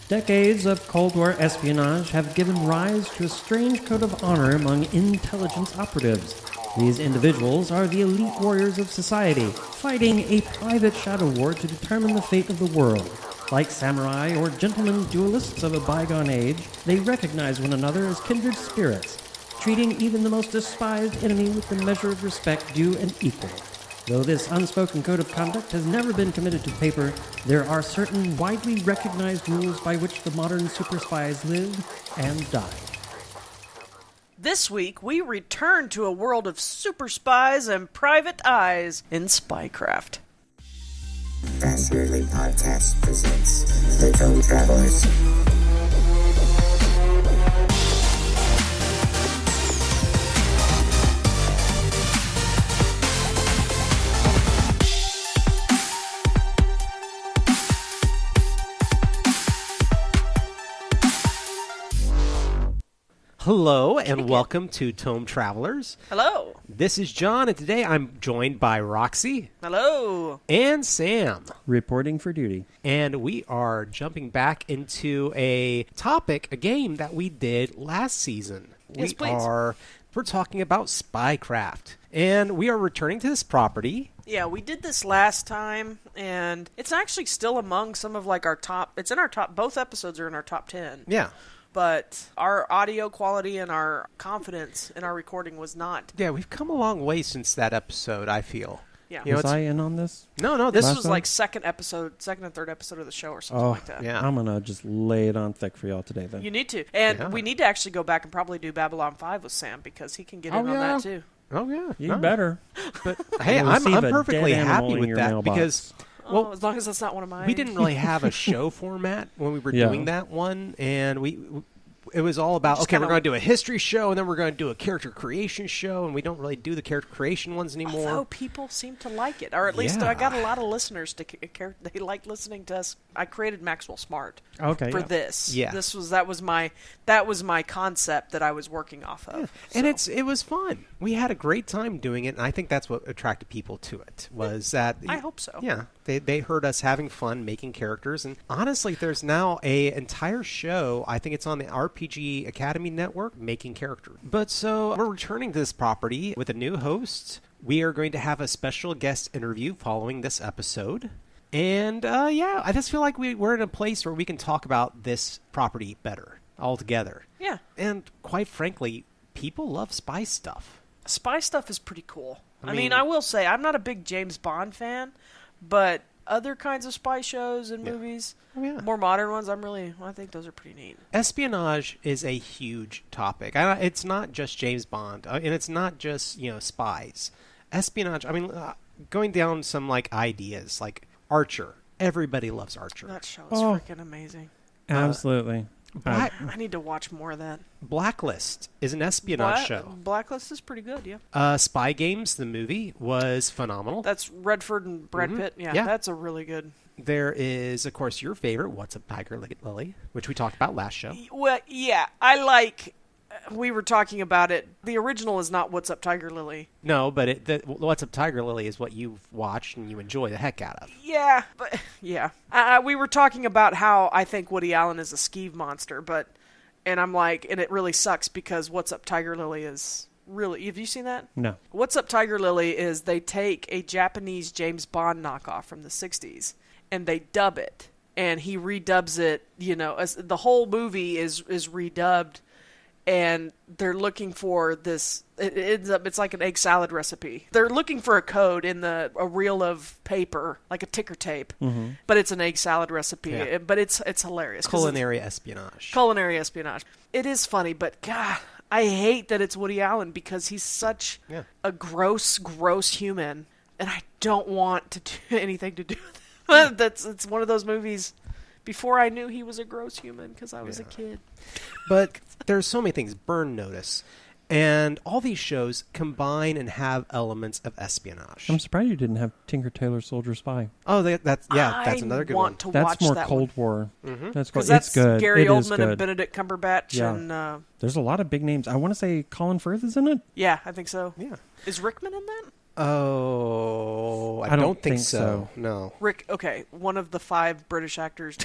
Decades of Cold War espionage have given rise to a strange code of honor among intelligence operatives. These individuals are the elite warriors of society, fighting a private shadow war to determine the fate of the world. Like samurai or gentlemen duelists of a bygone age, they recognize one another as kindred spirits, treating even the most despised enemy with the measure of respect due and equal. Though this unspoken code of conduct has never been committed to paper, there are certain widely recognized rules by which the modern super spies live and die. This week, we return to a world of super spies and private eyes in Spycraft. Stealthily Podcast presents The Toe Travelers. Hello, and welcome to Tome Travelers. Hello. This is John, and today I'm joined by Roxy. Hello. And Sam. Reporting for duty. And we are jumping back into a topic, a game that we did last season. Yes, please. We're talking about Spycraft. And we are returning to this property. Yeah, we did this last time, and it's actually still among some of our top... It's in our top... Both episodes are in our top 10. Yeah. But our audio quality and our confidence in our recording was not. Yeah, we've come a long way since that episode, I feel. Yeah. Was I in on this? No, This this was like second and third episode of the show or something like that. Yeah. I'm going to just lay it on thick for y'all today then. You need to. And we need to actually go back and probably do Babylon 5 with Sam because he can get in on that too. Oh, yeah. You better. But hey, I'm perfectly happy with that because... Well, as long as that's not one of mine. We didn't really have a show format when we were doing that one, and it was all about, okay, we're going to do a history show, and then we're going to do a character creation show, and we don't really do the character creation ones anymore. Although people seem to like it, or at least I got a lot of listeners they like listening to us. I created Maxwell Smart for this. Yeah. That was my concept that I was working off of. Yeah. And it was fun. We had a great time doing it, and I think that's what attracted people to it. Was that I hope so. Yeah. They heard us having fun making characters, and honestly, there's now a entire show. I think it's on the RPG Academy Network, making characters. But so we're returning to this property with a new host. We are going to have a special guest interview following this episode. And I just feel like we're in a place where we can talk about this property better altogether. Yeah. And quite frankly, people love spy stuff. Spy stuff is pretty cool. I mean, I will say, I'm not a big James Bond fan, but other kinds of spy shows and movies, more modern ones, I think those are pretty neat. Espionage is a huge topic. It's not just James Bond, and it's not just, spies. Espionage, going down some, ideas, like Archer. Everybody loves Archer. That show is freaking amazing. Absolutely. I need to watch more of that. Blacklist is an espionage show. Blacklist is pretty good, yeah. Spy Games, the movie, was phenomenal. That's Redford and Brad Pitt. Yeah, that's a really good... There is, of course, your favorite, What's Up, Tiger Lily, which we talked about last show. Well, yeah, I like... We were talking about it. The original is not What's Up, Tiger Lily. No, but What's Up, Tiger Lily is what you've watched and you enjoy the heck out of. Yeah, but yeah. We were talking about how I think Woody Allen is a skeeve monster, and I'm like, and it really sucks because What's Up, Tiger Lily is really... Have you seen that? No. What's Up, Tiger Lily is they take a Japanese James Bond knockoff from the 60s and they dub it, and he redubs it, the whole movie is redubbed. And they're looking for this. It's like an egg salad recipe. They're looking for a code in a reel of paper, like a ticker tape, but it's an egg salad recipe. Yeah. But it's hilarious. Culinary espionage. Culinary espionage. It is funny, but God, I hate that it's Woody Allen because he's such a gross human, and I don't want to do anything to do with it. It's one of those movies. Before I knew he was a gross human because I was a kid. But there's so many things. Burn Notice. And all these shows combine and have elements of espionage. I'm surprised you didn't have Tinker Tailor Soldier Spy. Oh, that's another good one. That's more Cold War. Mm-hmm. That's good. That's good. Gary Oldman and Benedict Cumberbatch. Yeah. And, there's a lot of big names. I want to say Colin Firth is in it. Yeah, I think so. Yeah. Is Rickman in that? Oh, I don't think so. No. Rick, okay, one of the 5 British actors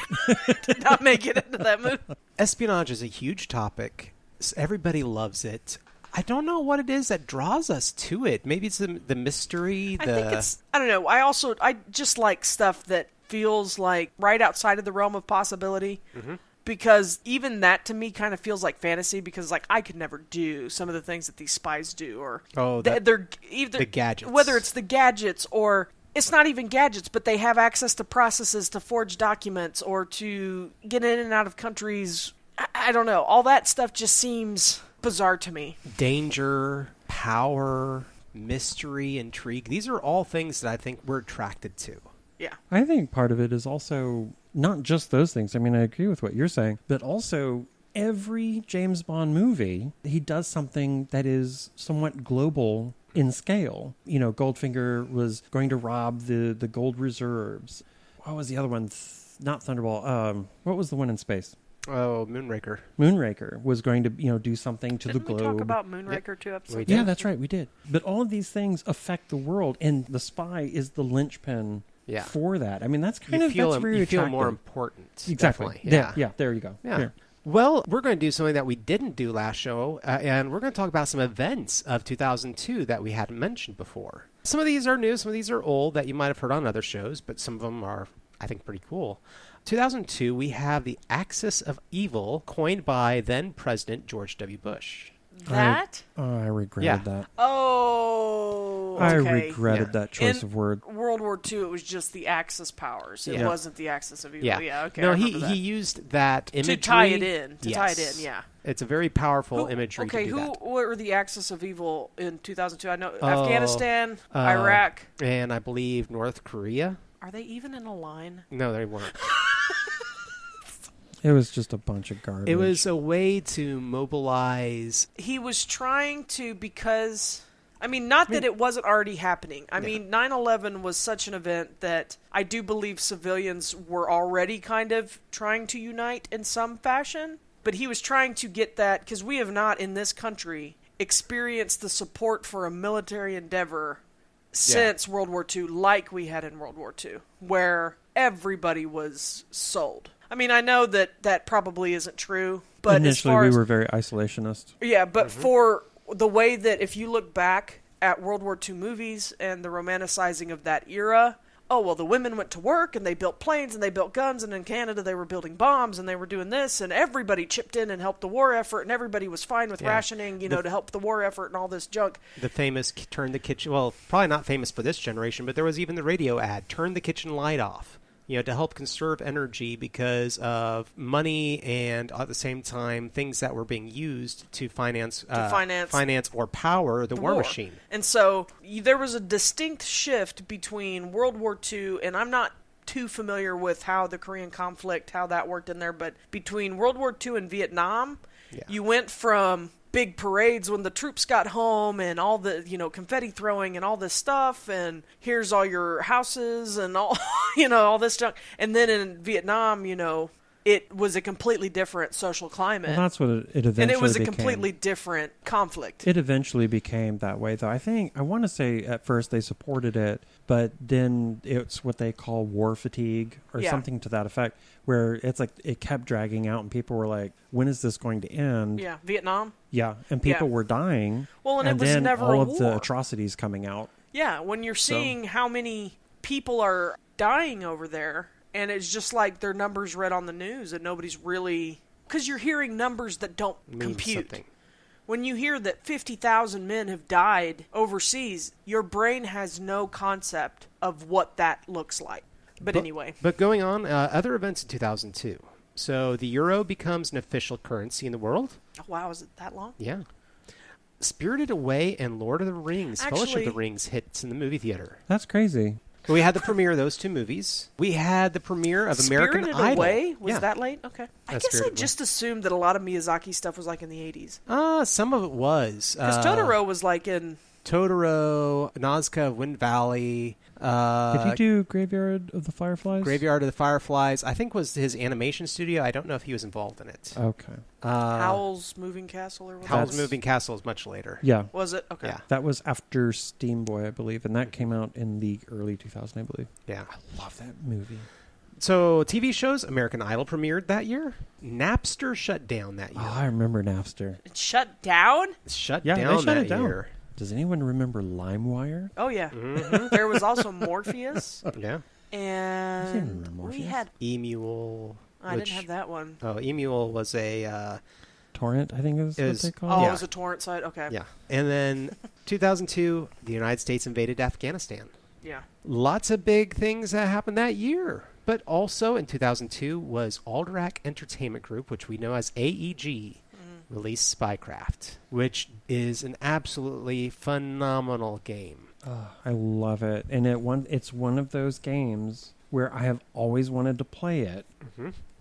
did not make it into that movie. Espionage is a huge topic. Everybody loves it. I don't know what it is that draws us to it. Maybe it's the mystery. I think it's, I don't know. I just like stuff that feels like right outside of the realm of possibility. Mm-hmm. Because even that to me kind of feels like fantasy, because like I could never do some of the things that these spies do, or they're either the gadgets, whether it's the gadgets or it's not even gadgets, but they have access to processes to forge documents or to get in and out of countries. I don't know. All that stuff just seems bizarre to me. Danger, power, mystery, intrigue. These are all things that I think we're attracted to. Yeah. I think part of it is also not just those things. I mean, I agree with what you're saying, but also every James Bond movie, he does something that is somewhat global in scale. You know, Goldfinger was going to rob the gold reserves. What was the other one? Not Thunderball. What was the one in space? Oh, Moonraker. Moonraker was going to, do something to Didn't the globe. we talk about Moonraker 2 episodes? Yeah, that's right, we did. But all of these things affect the world, and the spy is the linchpin for that. I mean, that's kind of very you feel attractive. more important. Exactly. Definitely. Yeah, there you go. Yeah. Here. Well, we're going to do something that we didn't do last show, and we're going to talk about some events of 2002 that we hadn't mentioned before. Some of these are new, some of these are old that you might have heard on other shows, but some of them are, I think, pretty cool. 2002, we have the Axis of Evil, coined by then-President George W. Bush. That? I regretted that. Oh, okay. I regretted that choice of word. World War II, it was just the Axis powers. It wasn't the Axis of Evil. Yeah, okay. No, he used that imagery. To tie it in. Yeah. It's a very powerful imagery to do what were the Axis of Evil in 2002? I know Afghanistan, Iraq. And I believe North Korea. Are they even in a line? No, they weren't. It was just a bunch of garbage. It was a way to mobilize. He was trying to, because, not that it wasn't already happening. I mean, 9/11 was such an event that I do believe civilians were already kind of trying to unite in some fashion. But he was trying to get that, because we have not in this country experienced the support for a military endeavor since World War II, like we had in World War II, where everybody was sold. I mean, I know that probably isn't true, but initially we were very isolationist. Yeah, but for the way that if you look back at World War II movies and the romanticizing of that era, the women went to work and they built planes and they built guns, and in Canada they were building bombs and they were doing this, and everybody chipped in and helped the war effort, and everybody was fine with rationing, to help the war effort and all this junk. The famous turn the kitchen, well, probably not famous for this generation, but there was even the radio ad, turn the kitchen light off. To help conserve energy because of money and at the same time things that were being used to finance or power the war machine. And so there was a distinct shift between World War II, and I'm not too familiar with how the Korean conflict, how that worked in there, but between World War II and Vietnam, you went from big parades when the troops got home and all the, confetti throwing and all this stuff, and here's all your houses and all, all this junk. And then in Vietnam, it was a completely different social climate. Well, that's what it eventually became. And it was a completely different conflict. It eventually became that way, though. I want to say at first they supported it, but then it's what they call war fatigue or something to that effect, where it's like it kept dragging out and people were like, when is this going to end? Yeah, Vietnam? Yeah, and people were dying. Well, and it was then never all a of war. the atrocities coming out. Yeah, when you're seeing how many people are dying over there, and it's just like their numbers read on the news, and nobody's really... Because you're hearing numbers that don't compute. Something. When you hear that 50,000 men have died overseas, your brain has no concept of what that looks like. But anyway. But going on, other events in 2002. So the euro becomes an official currency in the world. Oh, wow, is it that long? Yeah. Spirited Away and Lord of the Rings, Fellowship of the Rings hits in the movie theater. That's crazy. We had the premiere of those two movies. We had the premiere of American Idol. Spirited Away? Was that late? Okay. I guess I Spirited just assumed that a lot of Miyazaki stuff was like in the 80s. Some of it was. Because Totoro was like in Totoro, Nazca, Wind Valley. Did you do Graveyard of the Fireflies? Graveyard of the Fireflies, I think, was his animation studio. I don't know if he was involved in it. Okay. Howl's Moving Castle or what? Howl's Moving Castle is much later. Yeah. Was it? Okay. Yeah. That was after Steam Boy, I believe, and that came out in the early 2000s, I believe. Yeah. I love that movie. So, TV shows, American Idol premiered that year. Napster shut down that year. Oh, I remember Napster. It shut down? Shut Yeah, down they shut that it down. year. Does anyone remember LimeWire? Oh, yeah. Mm-hmm. There was also Morpheus. Yeah. And remember Morpheus. we had... Emule. I didn't have that one. Oh, Emule was a... Torrent, I think is what they call Oh, it. it was a torrent site? Okay. yeah. And then 2002, the United States invaded Afghanistan. Yeah. Lots of big things that happened that year. But also in 2002 was Alderac Entertainment Group, which we know as AEG, released Spycraft, which is an absolutely phenomenal game. Oh, I love it. And it's one of those games where I have always wanted to play it,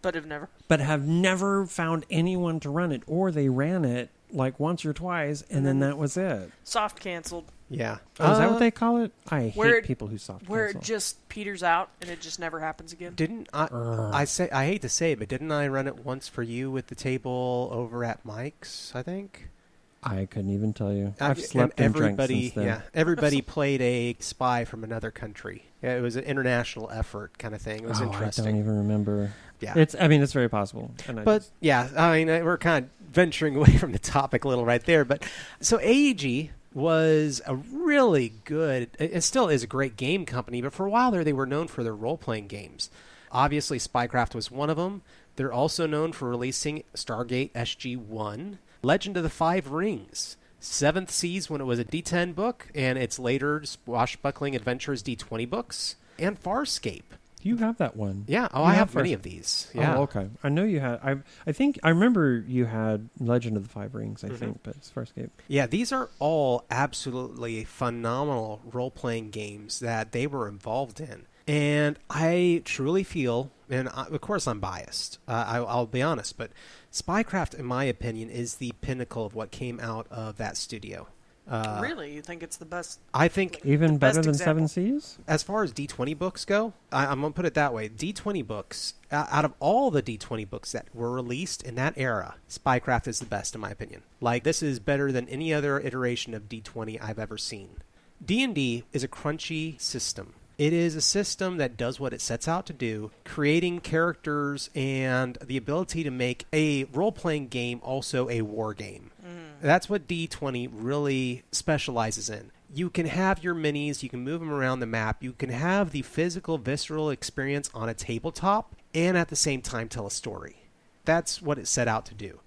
But have never. but have never found anyone to run it, or they ran it like once or twice, and then that was it. Soft canceled. Yeah. Oh, is that what they call it? I where hate it- people who soft Where cancel. it just peters out and it just never happens again. Didn't I hate to say it, but didn't I run it once for you with the table over at Mike's, I think? I couldn't even tell you. I've slept and and drank everybody, since then. yeah, everybody played a spy from another country. Yeah, it was an international effort kind of thing. It was I interesting. don't even remember. Yeah. It's very possible. And But yeah, I mean, we're kind of venturing away from the topic a little right there. But so AEG was a really good, it still is a great game company, but for a while there, they were known for their role-playing games. Obviously, Spycraft was one of them. They're also known for releasing Stargate SG-1, Legend of the Five Rings, Seventh Seas when it was a D10 book, and its later Swashbuckling Adventures D20 books, and Farscape. you have that one. Yeah, You I have Farscape. many of these. Yeah. Oh, okay. I know you had. I think I remember you had Legend of the Five Rings. I think, but it's Farscape. Yeah, these are all absolutely phenomenal role-playing games that they were involved in. And I truly feel, and of course I'm biased, I'll be honest, but Spycraft, in my opinion, is the pinnacle of what came out of that studio. Really? You think it's the best? I think, Even The better best than example. Seven Seas. as far as D20 books go, I'm going to put it that way. D20 books, out of all the D20 books that were released in that era, Spycraft is the best, in my opinion. Like, this is better than any other iteration of D20 I've ever seen. D&D is a crunchy system. It is a system that does what it sets out to do, creating characters and the ability to make a role-playing game also a war game. That's what D20 really specializes in. You can have your minis, you can move them around the map, you can have the physical, visceral experience on a tabletop, and at the same time tell a story. That's what it set out to do.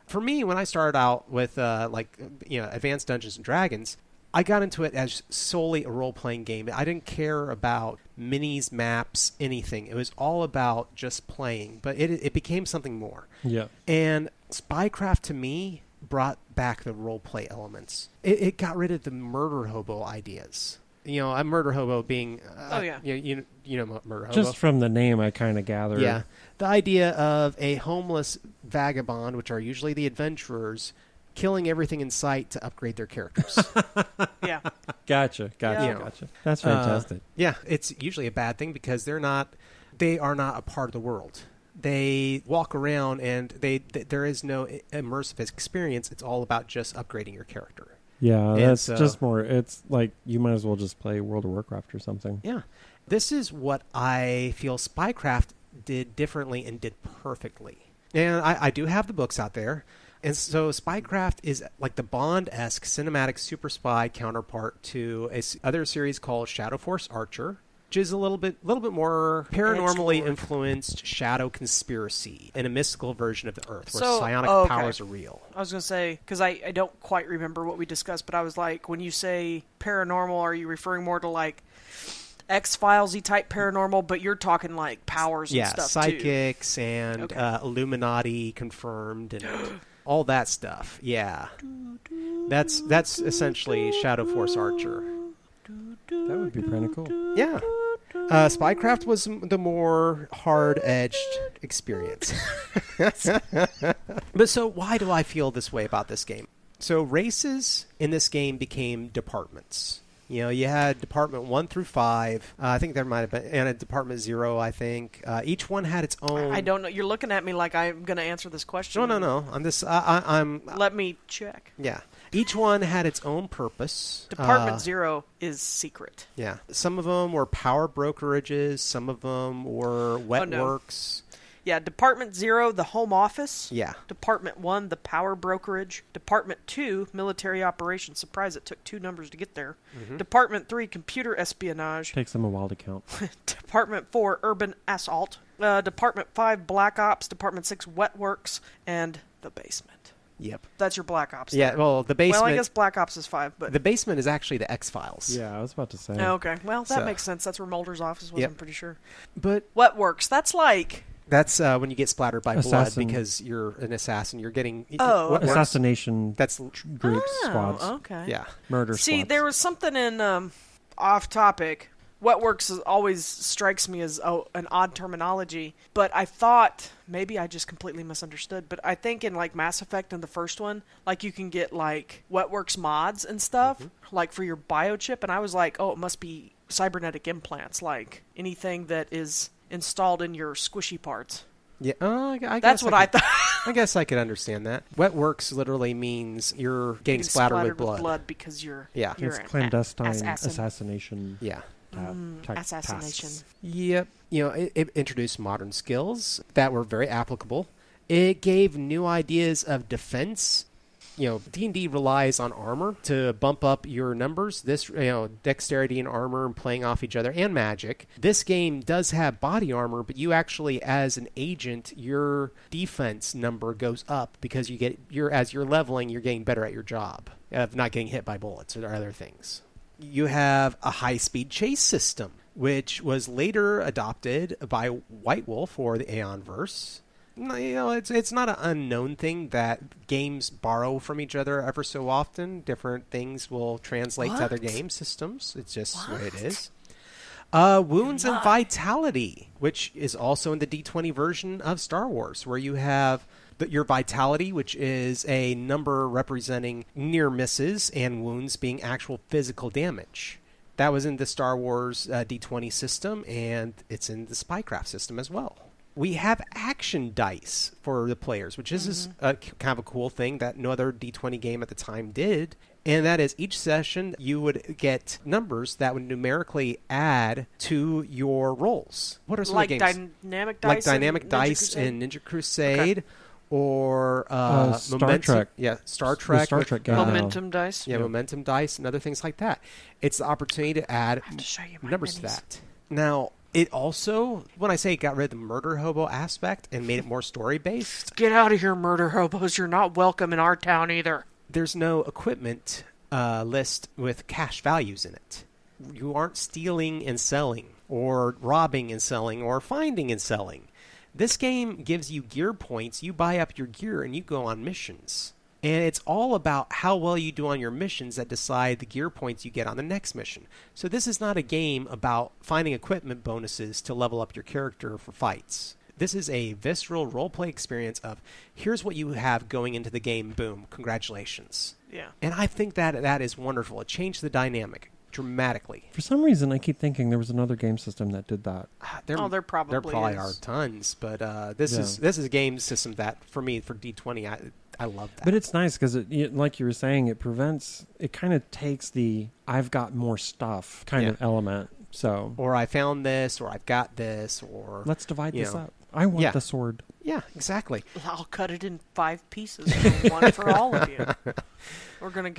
For me, when I started out with Advanced Dungeons and Dragons, I got into it as solely a role-playing game. I didn't care about minis, maps, anything. It was all about just playing, but it became something more. Yeah. And Spycraft, to me, brought back the role-play elements. It got rid of the murder hobo ideas. You know, a murder hobo being... Oh, yeah. You know murder hobo. Just from the name, I kind of gathered. Yeah. The idea of a homeless vagabond, which are usually the adventurers, killing everything in sight to upgrade their characters. Yeah. Gotcha. Yeah. Gotcha. That's fantastic. Yeah, it's usually a bad thing because they are not a part of the world. They walk around and there is no immersive experience. It's all about just upgrading your character. Yeah, And that's so- just more. It's like you might as well just play World of Warcraft or something. Yeah. This is what I feel Spycraft did differently and did perfectly. And I do have the books out there. And so Spycraft is like the Bond-esque cinematic super spy counterpart to other series called Shadow Force Archer, which is a little bit more paranormally Edgelord. influenced shadow conspiracy in a mystical version of the Earth where So- psionic okay. powers are real. I was going to say, because I don't quite remember what we discussed, but I was like, when you say paranormal, are you referring more to like X-Files-y type paranormal, but you're talking like powers and Yeah, stuff too? psychics and Okay. Illuminati confirmed and all that stuff. Yeah. That's essentially Shadow Force Archer. That would be pretty cool. Yeah. Spycraft was the more hard-edged experience. But so why do I feel this way about this game? So races in this game became departments. You know, you had Department 1 through 5. I think there might have been, and a Department 0, I think. Each one had its own... I don't know. You're looking at me like I'm going to answer this question. No. I'm... Let me check. Yeah. Each one had its own purpose. Department 0 is secret. Yeah. Some of them were power brokerages. Some of them were wet works. Yeah, Department 0, the home office. Yeah. Department 1, the power brokerage. Department 2, military operations. Surprise, it took 2 numbers to get there. Mm-hmm. Department 3, computer espionage. Takes them a while to count. Department 4, urban assault. Department 5, black ops. Department 6, wet works. And the basement. Yep. That's your black ops. Yeah, there. well, the basement... Well, I guess black ops is 5, but... The basement is actually the X-Files. Yeah, I was about to say. Oh, okay. Well, that makes sense. That's where Mulder's office was, Yep. I'm pretty sure. But... Wet works. That's like... That's when you get splattered by blood Assassin. because you're an assassin. You're getting... Oh, Wet okay. works. Assassination That's... groups, Oh, squads, okay. Yeah. murder See, squads. there was something in off topic. Wet works always strikes me as an odd terminology, but I thought maybe I just completely misunderstood. But I think in like Mass Effect and the first one, like you can get like Wet works mods and stuff, like for your biochip, and I was like, oh, it must be cybernetic implants, like anything that is installed in your squishy parts. Yeah, I That's guess what I thought. I guess I could understand that. Wet works literally means you're getting splattered with blood. because you're Yeah. you're It's an clandestine assassin. assassination. Yeah. Assassination. tasks. Yep. You know, it introduced modern skills that were very applicable. It gave new ideas of defense. You know, D&D relies on armor to bump up your numbers. This, dexterity and armor and playing off each other and magic. This game does have body armor, but you actually, as an agent, your defense number goes up because as you're leveling, you're getting better at your job of not getting hit by bullets or other things. You have a high-speed chase system, which was later adopted by White Wolf for the Aeonverse. You know, it's not an unknown thing that games borrow from each other ever so often. Different things will translate to other game systems. It's just the way it is. Wounds and Vitality, which is also in the D20 version of Star Wars, where you have your Vitality, which is a number representing near misses and wounds being actual physical damage. That was in the Star Wars D20 system, and it's in the Spycraft system as well. We have action dice for the players, which is kind of a cool thing that no other D20 game at the time did. And that is each session you would get numbers that would numerically add to your rolls. What are some like of the games? dynamic dice? Like Dynamic in Ninja Dice Crusade? in Ninja Crusade. Or Star Momentum, Trek. Yeah, Star The Trek. Star Trek game now. Momentum dice? Yeah, Momentum Dice and other things like that. It's the opportunity to add I have to show you my numbers to minis. that. Now, it also, when I say it got rid of the murder hobo aspect and made it more story-based, Get out of here, murder hobos. You're not welcome in our town either. there's no equipment list with cash values in it. You aren't stealing and selling, or robbing and selling, or finding and selling. This game gives you gear points. You buy up your gear and you go on missions. And it's all about how well you do on your missions that decide the gear points you get on the next mission. So this is not a game about finding equipment bonuses to level up your character for fights. This is a visceral roleplay experience of, here's what you have going into the game, boom, congratulations. Yeah. And I think that is wonderful. It changed the dynamic dramatically. For some reason, I keep thinking there was another game system that did that. There probably are is. tons, but this is a game system that, for me, for D20, I love that. But it's nice because, like you were saying, it kind of takes the I've got more stuff kind of element. So or I found this, or I've got this, or let's divide this up. I want the sword. Yeah, exactly. I'll cut it in 5 pieces, one for all of you. We're gonna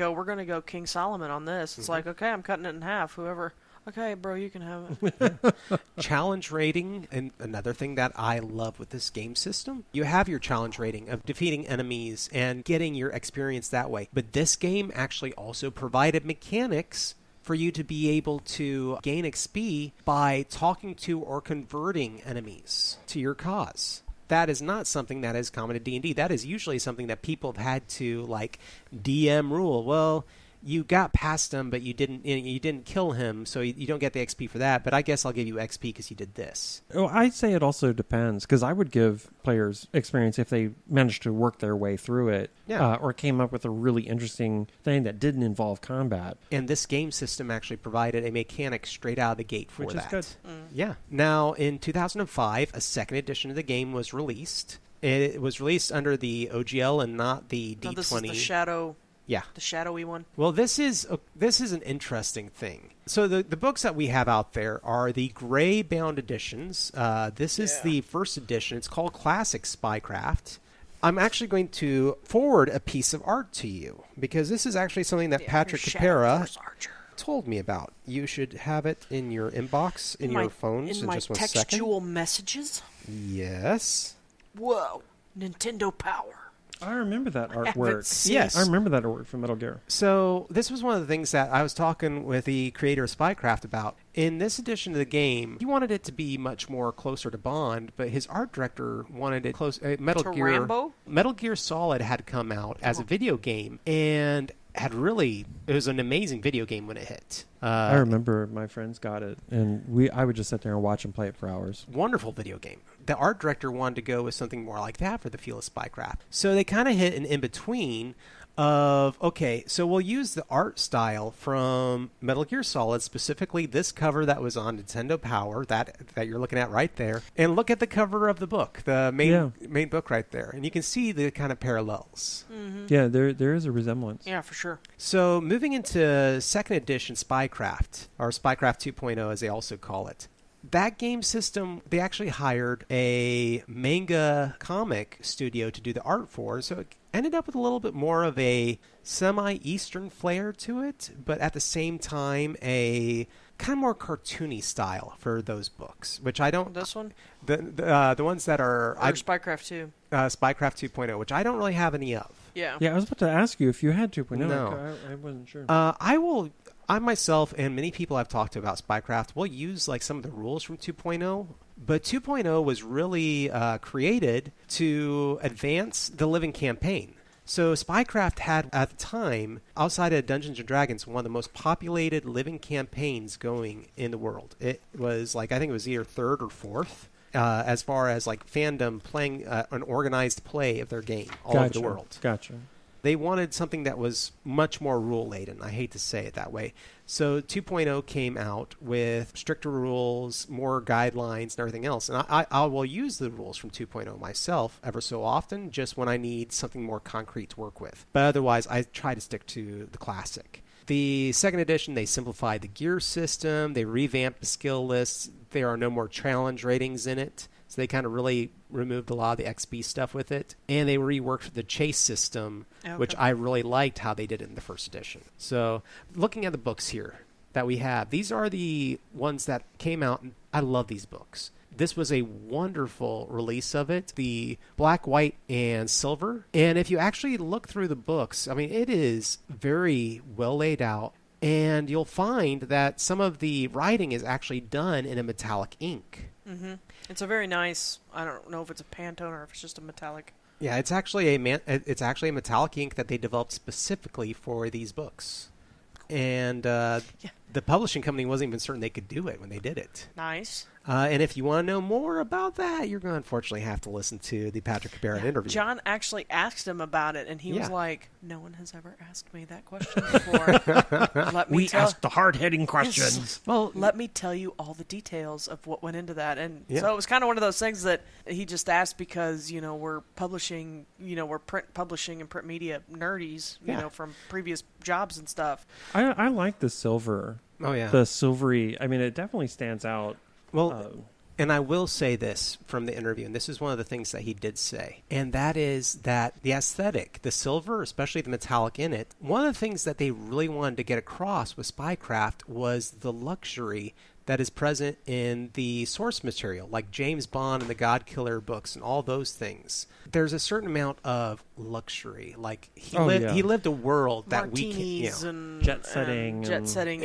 go King Solomon on this. It's like, okay, I'm cutting it in half. Whoever, okay, bro, you can have it. Challenge rating, and another thing that I love with this game system, you have your challenge rating of defeating enemies and getting your experience that way. But this game actually also provided mechanics for you to be able to gain XP by talking to or converting enemies to your cause. That is not something that is common to D&D. That is usually something that people have had to, like, DM rule. Well, you got past him, but you didn't kill him, so you don't get the XP for that. But I guess I'll give you XP because you did this. Well, I'd say it also depends, because I would give players experience if they managed to work their way through it, or came up with a really interesting thing that didn't involve combat. And this game system actually provided a mechanic straight out of the gate for Which that. is good. Yeah. Now, in 2005, a second edition of the game was released. It was released under the OGL and not the D20. No, this is the Shadow. Yeah. The shadowy one. Well, this is an interesting thing. So the books that we have out there are the gray bound editions. This is the first edition. It's called Classic Spycraft. I'm actually going to forward a piece of art to you because this is actually something that Patrick Capera told me about. You should have it in your inbox, in your phones in just 1 second. Textual messages? Yes. Whoa. Nintendo Power. I remember that artwork. Yes. I remember that artwork from Metal Gear. So this was one of the things that I was talking with the creator of Spycraft about. In this edition of the game, he wanted it to be much more closer to Bond, but his art director wanted it close. Rambo? Metal Gear Solid had come out as a video game, and it was an amazing video game when it hit. I remember my friends got it, and I would just sit there and watch them play it for hours. Wonderful video game. The art director wanted to go with something more like that for the feel of Spycraft. So they kind of hit an in-between of, okay, so we'll use the art style from Metal Gear Solid, specifically this cover that was on Nintendo Power, that you're looking at right there, and look at the cover of the book, the main book right there, and you can see the kind of parallels. Mm-hmm. Yeah, there is a resemblance. Yeah, for sure. So moving into second edition Spycraft, or Spycraft 2.0 as they also call it, that game system, they actually hired a manga comic studio to do the art for, so it ended up with a little bit more of a semi-Eastern flair to it, but at the same time a kind of more cartoony style for those books, which I don't... This one? The ones that are... Or Spycraft 2. Spycraft 2.0, which I don't really have any of. Yeah. Yeah, I was about to ask you if you had 2.0. No. I wasn't sure. I myself and many people I've talked to about Spycraft will use like some of the rules from 2.0, but 2.0 was really created to advance the living campaign. So Spycraft had, at the time, outside of Dungeons & Dragons, one of the most populated living campaigns going in the world. It was I think it was either third or fourth. As far as fandom playing an organized play of their game all over the world. Gotcha. They wanted something that was much more rule-laden. I hate to say it that way. So 2.0 came out with stricter rules, more guidelines, and everything else. And I will use the rules from 2.0 myself ever so often, just when I need something more concrete to work with. But otherwise, I try to stick to the classic. The second edition, they simplified the gear system. They revamped the skill lists. There are no more challenge ratings in it. So they kind of really removed a lot of the XP stuff with it. And they reworked the chase system, which I really liked how they did it in the first edition. So looking at the books here that we have, these are the ones that came out. And I love these books. This was a wonderful release of it, the black, white, and silver. And if you actually look through the books, I mean, it is very well laid out. And you'll find that some of the writing is actually done in a metallic ink. Mm-hmm. It's a very nice, I don't know if it's a Pantone or if it's just a metallic. Yeah, it's actually a metallic ink that they developed specifically for these books. And the publishing company wasn't even certain they could do it when they did it. Nice. And if you want to know more about that, you're going to unfortunately have to listen to the Patrick Capera interview. John actually asked him about it, and he was like, no one has ever asked me that question before. We asked the hard-hitting questions. Well, let me tell you all the details of what went into that. And so it was kind of one of those things that he just asked because, we're publishing, we're print publishing and print media nerdies, from previous jobs and stuff. I like the silver. Oh, yeah. The silvery. I mean, it definitely stands out. Well, and I will say this from the interview, and this is one of the things that he did say, and that is that the aesthetic, the silver, especially the metallic in it, one of the things that they really wanted to get across with Spycraft was the luxury that is present in the source material, like James Bond and the God Killer books and all those things. There's a certain amount of luxury. Like he lived a world that Martinis we and jet setting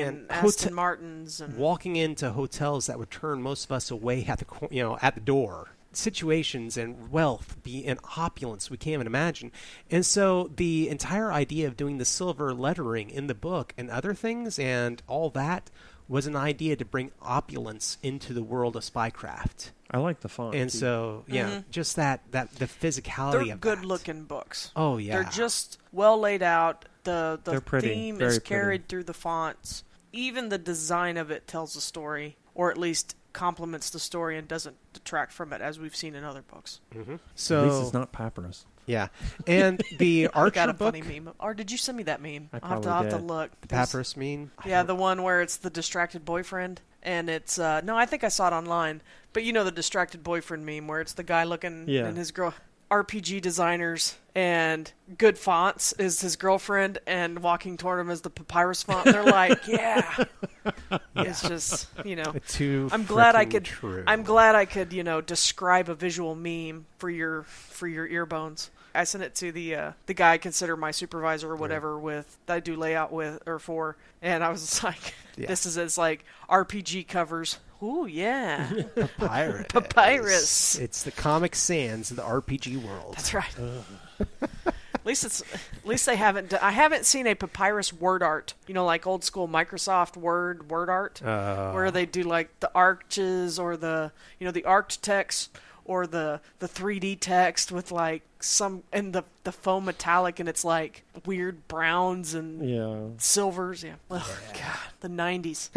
and Aston Martins and walking into hotels that would turn most of us away at the door. situations and wealth and opulence we can't even imagine. And so the entire idea of doing the silver lettering in the book and other things and all that was an idea to bring opulence into the world of Spycraft. I like the font. And too. so, just the physicality They're of that. good-looking books. Oh, yeah. They're just well laid out. The They're pretty. theme Very is pretty. carried through the fonts. Even the design of it tells a story, or at least complements the story and doesn't detract from it, as we've seen in other books. So, At least it's not papyrus. yeah. And the I Archer got a book, funny meme. Or did you send me that meme? I I'll probably have to did. look. the Papyrus meme. Yeah, the one where it's the distracted boyfriend, and it's no, I think I saw it online. But you know the distracted boyfriend meme where it's the guy looking Yeah. and his girl. RPG designers and good fonts is his girlfriend, and walking toward him is the papyrus font. They're like, yeah. It's just, Too I'm glad I frickin' could. true. I'm glad I could, describe a visual meme for your ear bones. I sent it to the guy I consider my supervisor or whatever that I do layout with or for, and I was just like, this is it's like RPG covers. Ooh, yeah. Papyrus. Papyrus. It's the Comic Sans of the RPG world. That's right. At least they haven't. I haven't seen a papyrus word art. Like old school Microsoft Word art, where they do like the arches or the the arced text or the 3D text with like some and the faux metallic, and it's like weird browns and Yeah. silvers. Yeah. Oh God, the 90s.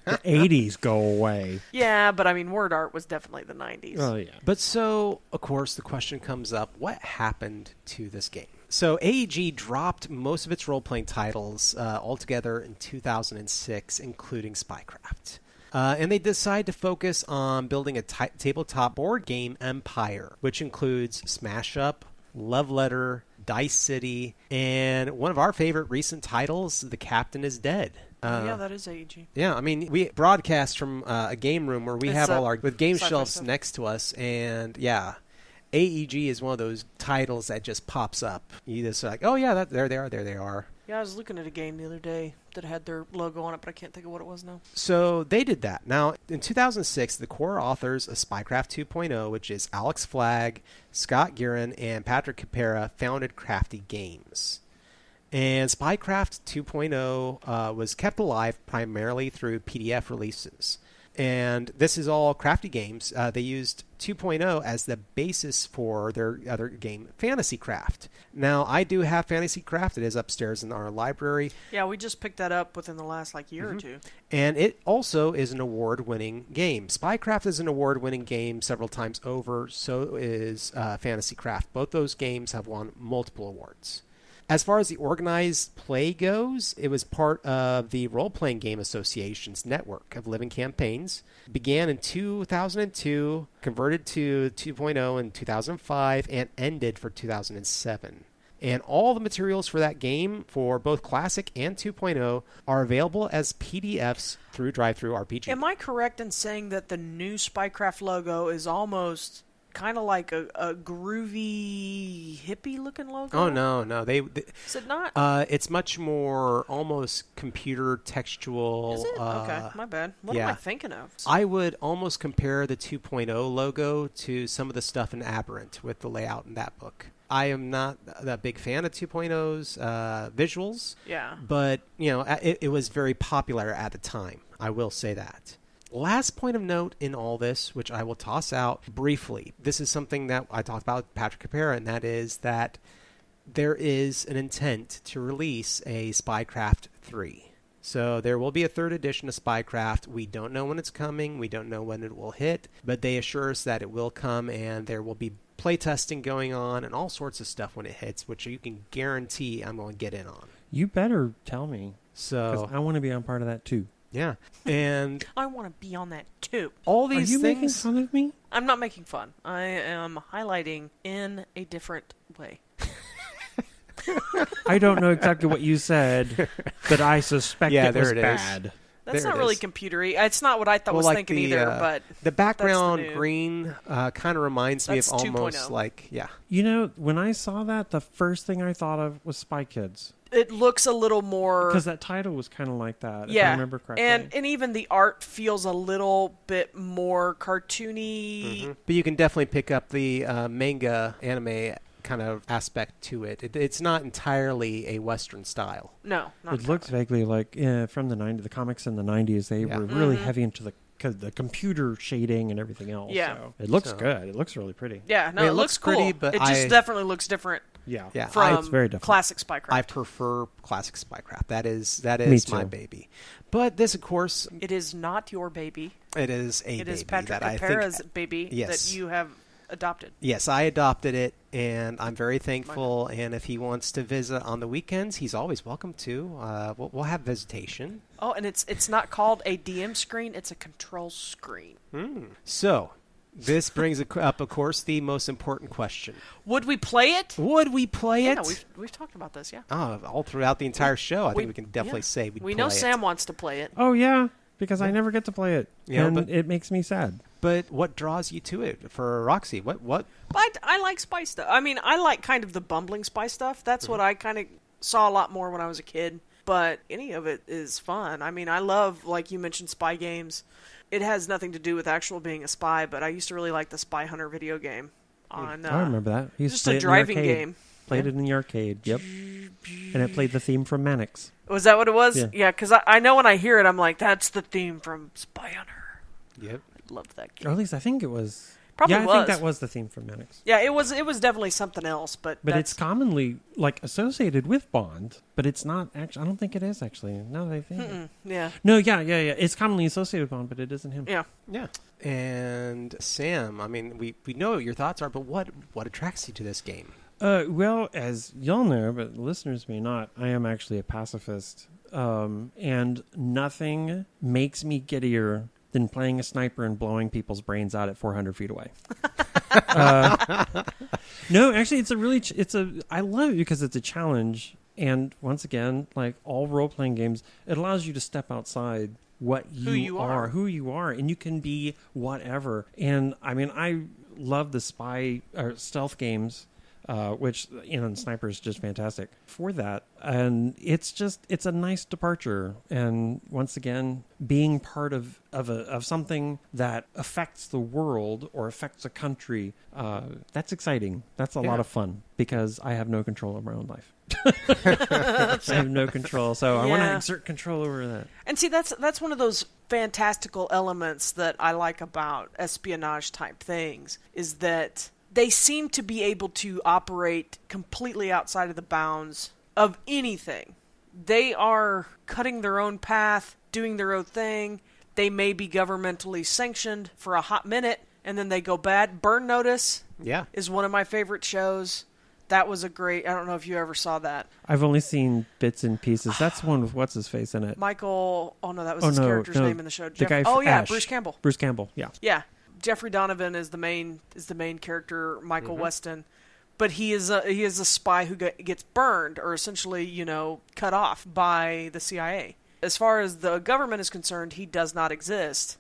The 80s go away. Yeah, but I mean, word art was definitely the 90s. Oh, yeah. But so, of course, the question comes up, what happened to this game? So AEG dropped most of its role-playing titles altogether in 2006, including Spycraft. And they decide to focus on building a tabletop board game empire, which includes Smash Up, Love Letter, Dice City, and one of our favorite recent titles, The Captain is Dead. Yeah, that is AEG. Yeah, I mean, we broadcast from a game room where we It's have all our with game sci-fi shelves stuff. next to us, and yeah, AEG is one of those titles that just pops up. You just like, oh yeah, there they are. Yeah, I was looking at a game the other day that had their logo on it, but I can't think of what it was now. So they did that. Now, in 2006, the core authors of Spycraft 2.0, which is Alex Flagg, Scott Guerin, and Patrick Capera, founded Crafty Games. And Spycraft 2.0 was kept alive primarily through PDF releases. And this is all Crafty Games. They used 2.0 as the basis for their other game, Fantasy Craft. Now, I do have Fantasy Craft. It is upstairs in our library. Yeah, we just picked that up within the last year or two. And it also is an award-winning game. Spycraft is an award-winning game several times over. So is Fantasy Craft. Both those games have won multiple awards. As far as the organized play goes, it was part of the Role Playing Game Association's network of living campaigns. Began in 2002, converted to 2.0 in 2005, and ended for 2007. And all the materials for that game, for both Classic and 2.0, are available as PDFs through DriveThru RPG. Am I correct in saying that the new Spycraft logo is almost kind of like a groovy hippie-looking logo? Oh, no. They Is it not? it's much more almost computer textual. Is it? Okay, my bad. What am I thinking of? I would almost compare the 2.0 logo to some of the stuff in Aberrant with the layout in that book. I am not a big fan of 2.0's visuals. Yeah. But, it was very popular at the time. I will say that. Last point of note in all this, which I will toss out briefly. This is something that I talked about with Patrick Capera, and that is that there is an intent to release a Spycraft 3. So there will be a third edition of Spycraft. We don't know when it's coming. We don't know when it will hit, but they assure us that it will come, and there will be playtesting going on and all sorts of stuff when it hits, which you can guarantee I'm going to get in on. You better tell me. So Because I want to be on part of that too. yeah, and I want to be on that too. all Are these you making things. fun of me? I'm not making fun. I am highlighting in a different way. I don't know exactly what you said, but I suspect Yeah, it there was it is. bad. That's There not it really is. computery. It's not what I thought was like thinking the, either, but the background new. green kind of reminds me of That's 2.0. almost like You know, when I saw that, the first thing I thought of was Spy Kids. it looks a little more... Because that title was kind of like that, if yeah, I remember correctly. and even the art feels a little bit more cartoony. But you can definitely pick up the manga anime kind of aspect to it. It's not entirely a Western style. No, not It looks vaguely like from the 90s. The comics in the 90s, they were really heavy into the computer shading and everything else. Yeah. So it looks good. It looks really pretty. Yeah, no, I mean, it looks cool. pretty, but it just definitely looks different Yeah. Yeah, from it's very different. classic Spycraft. I prefer classic Spycraft. That is Me my too. baby. But this, of course, It is not your baby. it is a It baby is Patrick that I O'Hara's think. baby Yes. that you have adopted. Yes, I adopted it, and I'm very thankful. And if he wants to visit on the weekends, he's always welcome to. We'll have visitation. Oh, and it's not called a DM screen; it's a control screen. So, this brings up, of course, the most important question: Would we play it? would we play it? Yeah, we've talked about this. Yeah, All throughout the entire show, I think we can definitely say we'd we play know it. Sam wants to play it. Oh, yeah. Because I never get to play it. Yeah, and but- it makes me sad. But what draws you to it for Roxy? What? But I like spy stuff. I mean, I like kind of the bumbling spy stuff. That's what I kind of saw a lot more when I was a kid. But any of it is fun. I mean, I love, like you mentioned, spy games. It has nothing to do with actual being a spy, but I used to really like the Spy Hunter video game. On I remember that. He used just to play a it in the driving arcade. game. Played it in the arcade. Yep. And it played the theme from Mannix. Was that what it was? Yeah. Yeah, because I know when I hear it, I'm like, that's the theme from Spy Hunter. Yep. I loved that Or game. at least I think it was. Probably yeah, I was. think that was the theme from Mannix. Yeah, it was definitely something else, but But that's, it's commonly like associated with Bond, but it's not actually. I don't think it is actually. Now that I think. it. yeah. No, yeah. It's commonly associated with Bond, but it isn't him. Yeah. Yeah. And Sam, I mean, we know what your thoughts are, but what attracts you to this game? Well, as y'all know, but listeners may not, I am actually a pacifist, and nothing makes me giddier than playing a sniper and blowing people's brains out at 400 feet away. No, actually, I love it because it's a challenge. And once again, like all role-playing games, it allows you to step outside who you are, and you can be whatever. And I mean, I love the spy or stealth games, which Sniper is just fantastic for that. And it's a nice departure. And once again, being part of something that affects the world or affects a country, that's exciting. That's a lot of fun because I have no control of my own life. I have no control, so I want to exert control over that. And see, that's one of those fantastical elements that I like about espionage type things, is that they seem to be able to operate completely outside of the bounds of anything. They are cutting their own path, doing their own thing. They may be governmentally sanctioned for a hot minute, and then they go bad. Burn Notice is one of my favorite shows. That was a great... I don't know if you ever saw that. I've only seen bits and pieces. That's the one with what's-his-face in it. Michael... Oh, no, that was his character's name in the show. The guy Ash. Bruce Campbell. Bruce Campbell, yeah. Yeah. Jeffrey Donovan is the main character, Michael Weston. But he is a spy who gets burned, or essentially, cut off by the CIA. As far as the government is concerned, he does not exist.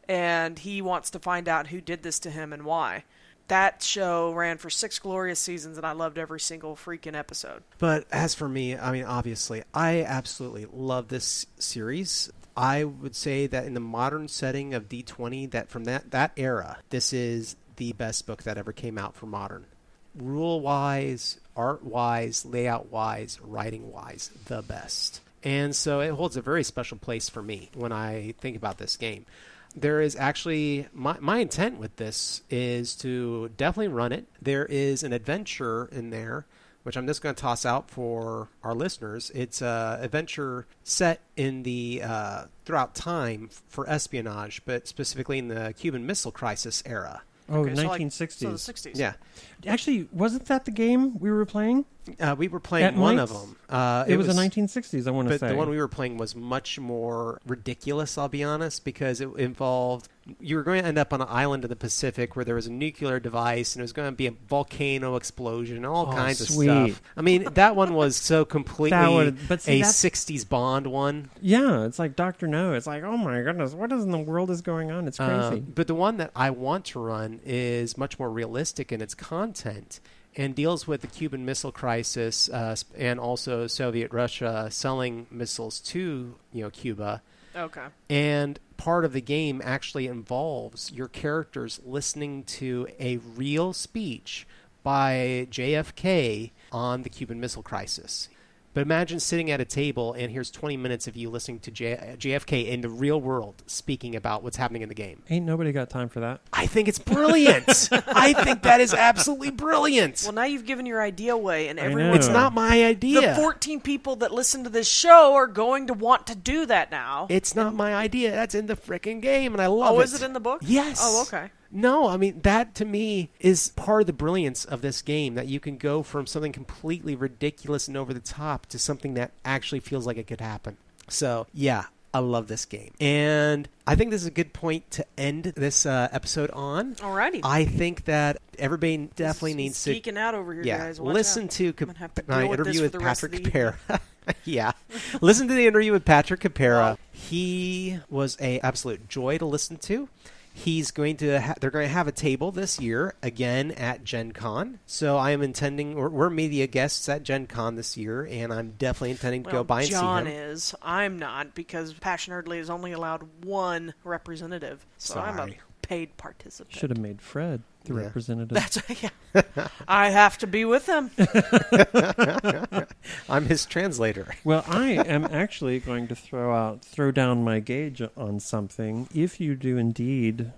And he wants to find out who did this to him and why. That show ran for 6 glorious seasons, and I loved every single freaking episode. But as for me, I mean, obviously, I absolutely love this series. I would say that in the modern setting of D20, that from that era, this is the best book that ever came out for modern. Rule-wise, art-wise, layout-wise, writing-wise, the best. And so it holds a very special place for me when I think about this game. There is actually, my intent with this is to definitely run it. There is an adventure in there, which I'm just going to toss out for our listeners. It's an adventure set in the throughout time for espionage, but specifically in the Cuban Missile Crisis era. Oh, Okay, 1960s. So the 60s. Yeah. Actually, wasn't that the game we were playing? We were playing At one Mike's? of them. It was the 1960s, I want to But say. the one we were playing was much more ridiculous, I'll be honest, because it involved... You were going to end up on an island in the Pacific where there was a nuclear device, and there was going to be a volcano explosion and all kinds sweet. of stuff. I mean, that one was so completely but see, a that's- 60s Bond one. Yeah, it's like Dr. No. It's like, oh my goodness, what in the world is going on? It's crazy. But the one that I want to run is much more realistic in its content. and deals with the Cuban Missile Crisis and also Soviet Russia selling missiles to Cuba. Okay. And part of the game actually involves your characters listening to a real speech by JFK on the Cuban Missile Crisis. But imagine sitting at a table and here's 20 minutes of you listening to JFK in the real world speaking about what's happening in the game. Ain't nobody got time for that. I think it's brilliant. I think that is absolutely brilliant. Well, now you've given your idea away, and I everyone. know. It's not my idea. The 14 people that listen to this show are going to want to do that now. It's not my idea. That's in the frickin' game, and I love it. Oh, is it in the book? Yes. Oh, okay. No, I mean, that to me is part of the brilliance of this game, that you can go from something completely ridiculous and over the top to something that actually feels like it could happen. So, yeah, I love this game. And I think this is a good point to end this episode on. Alrighty. I think that everybody definitely needs to... geeking out over here, guys. Watch listen out. to I'm gonna have to my deal with interview this with for the rest of Patrick the evening. Capera. Yeah. Listen to the interview with Patrick Capera. He was an absolute joy to listen to. He's going to they're going to have a table this year again at Gen Con. So I am intending, we're media guests at Gen Con this year, and I'm definitely intending to go by and John see him. is. I'm not, because Passion Nerdly is only allowed one representative. So I'm a Sorry. paid participant. Should have made Fred the Yeah. representative. That's yeah. I have to be with him. I'm his translator. Well, I am actually going to throw down my gauge on something. If you do indeed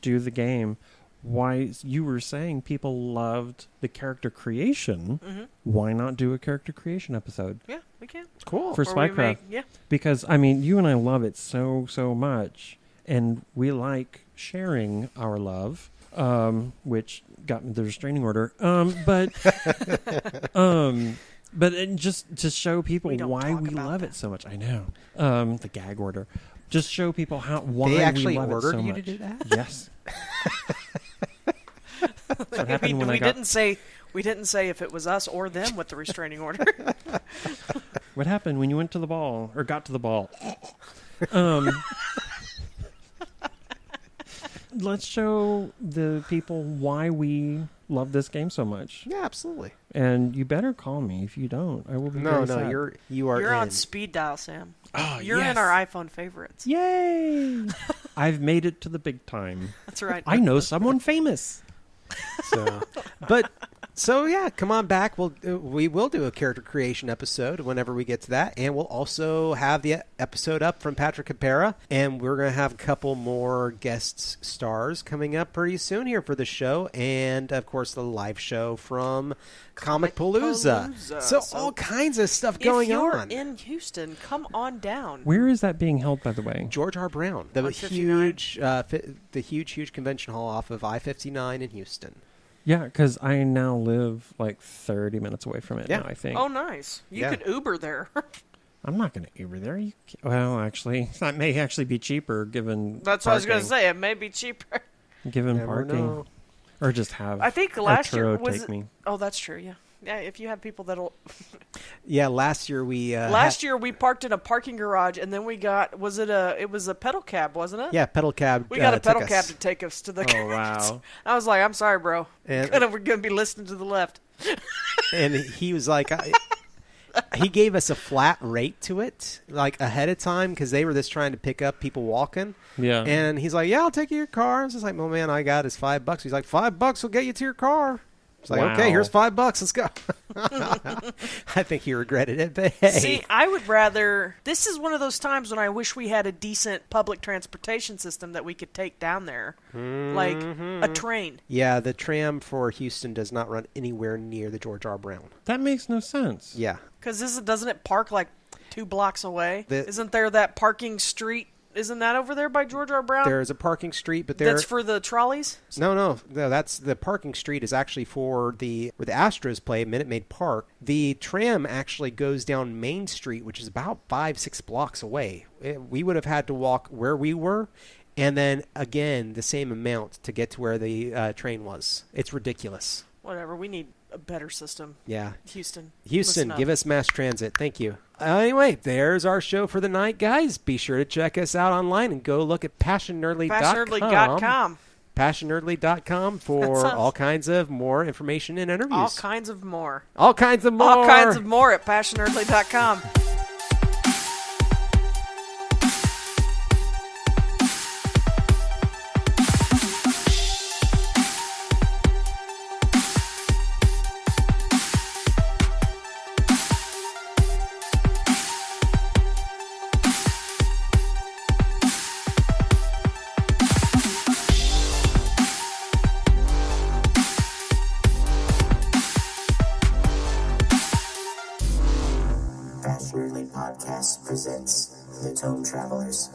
do the game, why you were saying people loved the character creation, why not do a character creation episode Yeah, we can. Cool. for Or we Spycraft? yeah. Because, I mean, you and I love it so much, and we like sharing our love, which got me the restraining order. But just to show people We don't why talk we about love that. it so much. I know. The gag order. Just show people why They actually we love it ordered so you much. to do that? Yes. That's what happened when I we got... didn't say if it was us or them with the restraining order. What happened when you went to the ball or got to the ball? Let's show the people why we love this game so much. Yeah, absolutely. And you better call me. If you don't, I will be very sad. you are You're in. on speed dial, Sam. Oh, You're yes. in our iPhone favorites. Yay! I've made it to the big time. That's right. I know someone famous. So yeah, come on back. We will do a character creation episode whenever we get to that, and we'll also have the episode up from Patrick Capera, and we're going to have a couple more guest stars coming up pretty soon here for the show, and of course the live show from Comic Palooza. So all kinds of stuff going if you're on. in Houston, come on down. Where is that being held, by the way? George R. Brown, the On 59. huge convention hall off of I-59 in Houston. Yeah, because I now live like 30 minutes away from it Yeah. now, I think. Oh, nice. You Yeah. could Uber there. I'm not going to Uber there. Well, actually, that may actually be cheaper given That's what I was going to parking. say. It may be cheaper. Given Never parking. know. Or just have I think last year Arturo was take me. Oh, that's true. Yeah. Yeah, if you have people that'll. Yeah, last year we Last year we parked in a parking garage, and then we got it was a pedal cab, wasn't it? Yeah, pedal cab. We got a took pedal us. cab to take us to the. Oh, wow. I was like, I'm sorry, bro. And- We're gonna be listening to the left. And he was like, he gave us a flat rate to it, like ahead of time, because they were just trying to pick up people walking. Yeah. And he's like, "Yeah, I'll take you to your car." I was just like, "Well, man, I got is $5." He's like, $5 will get you to your car. It's like, Wow. okay, here's $5. Let's go. I think he regretted it, but hey. See, I would rather. This is one of those times when I wish we had a decent public transportation system that we could take down there, like a train. Yeah, the tram for Houston does not run anywhere near the George R. Brown. That makes no sense. Yeah. Because doesn't it park like 2 blocks away? The- Isn't there that parking street? Isn't that over there by George R. Brown? There's a parking street, but there... That's for the trolleys? No, that's the parking street is actually for where the Astros play, Minute Maid Park. The tram actually goes down Main Street, which is about 5-6 blocks away. We would have had to walk where we were, and then again the same amount to get to where the train was. It's ridiculous. Whatever. We need a better system. Yeah. Houston, Give us mass transit. Thank you. Anyway, there's our show for the night, guys. Be sure to check us out online and go look at PassionNerdly.com. PassionNerdly.com. PassionNerdly.com for all kinds of more information and interviews. All kinds of more. All kinds of more. All kinds of more at PassionNerdly.com. Passionately Podcast presents The Tome Travelers.